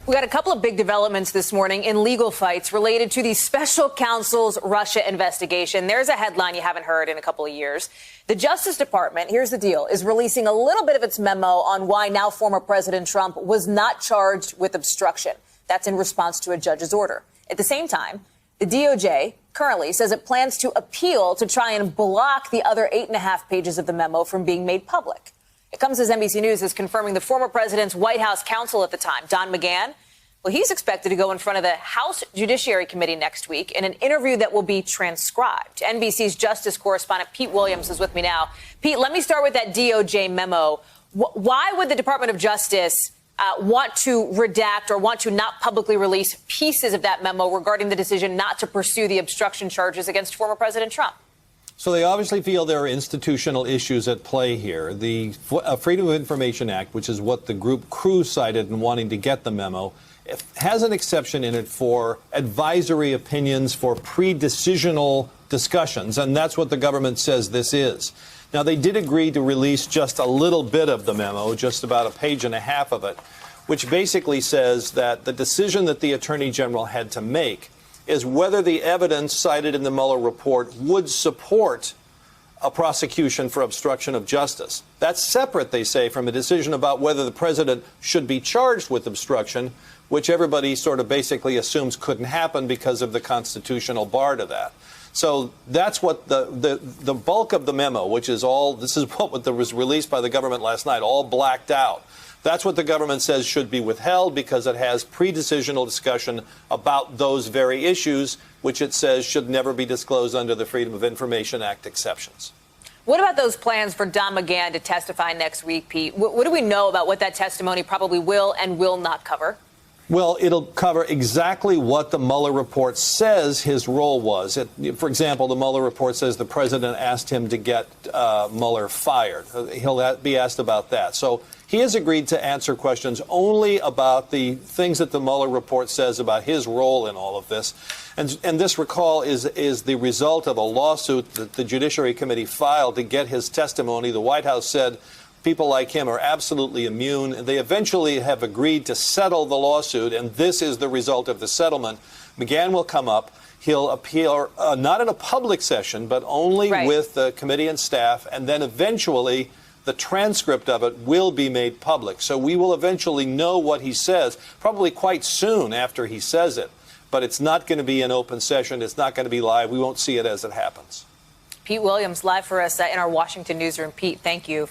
We got a couple of big developments this morning in legal fights related to the special counsel's Russia investigation. There's a headline you haven't heard in a couple of years. The Justice Department, here's the deal, is releasing a little bit of its memo on why now former President Trump was not charged with obstruction. That's in response to a judge's order. At the same time, the DOJ currently says it plans to appeal to try and block the other 8.5 pages of the memo from being made public. It comes as NBC News is confirming the former president's White House counsel at the time, Don McGahn. Well, he's expected to go in front of the House Judiciary Committee next week in an interview that will be transcribed. NBC's justice correspondent Pete Williams is with me now. Pete, let me start with that DOJ memo. Why would the Department of Justice want to redact or want to not publicly release pieces of that memo regarding the decision not to pursue the obstruction charges against former President Trump? So they obviously feel there are institutional issues at play here. The Freedom of Information Act, which is what the group Crew cited in wanting to get the memo, has an exception in it for advisory opinions, for pre-decisional discussions, and that's what the government says this is. Now, they did agree to release just a little bit of the memo, just about a page and a half of it, which basically says that the decision that the Attorney General had to make is whether the evidence cited in the Mueller report would support a prosecution for obstruction of justice. That's separate, they say, from a decision about whether the president should be charged with obstruction, which everybody sort of basically assumes couldn't happen because of the constitutional bar to that. So that's what the bulk of the memo, which is all, this is what was released by the government last night, all blacked out. That's what the government says should be withheld because it has pre-decisional discussion about those very issues, which it says should never be disclosed under the Freedom of Information Act exceptions. What about those plans for Don McGahn to testify next week, Pete? What do we know about what that testimony probably will and will not cover? Well, it'll cover exactly what the Mueller report says his role was. For example, the Mueller report says the president asked him to get Mueller fired. He'll be asked about that. So he has agreed to answer questions only about the things that the Mueller report says about his role in all of this. And this, recall, is the result of a lawsuit that the Judiciary Committee filed to get his testimony. The White House said people like him are absolutely immune. They eventually have agreed to settle the lawsuit, and this is the result of the settlement. McGahn will come up. He'll appeal, not in a public session, but only with the committee and staff, and then eventually the transcript of it will be made public. So we will eventually know what he says, probably quite soon after he says it. But it's not going to be an open session. It's not going to be live. We won't see it as it happens. Pete Williams, live for us in our Washington newsroom. Pete, thank you.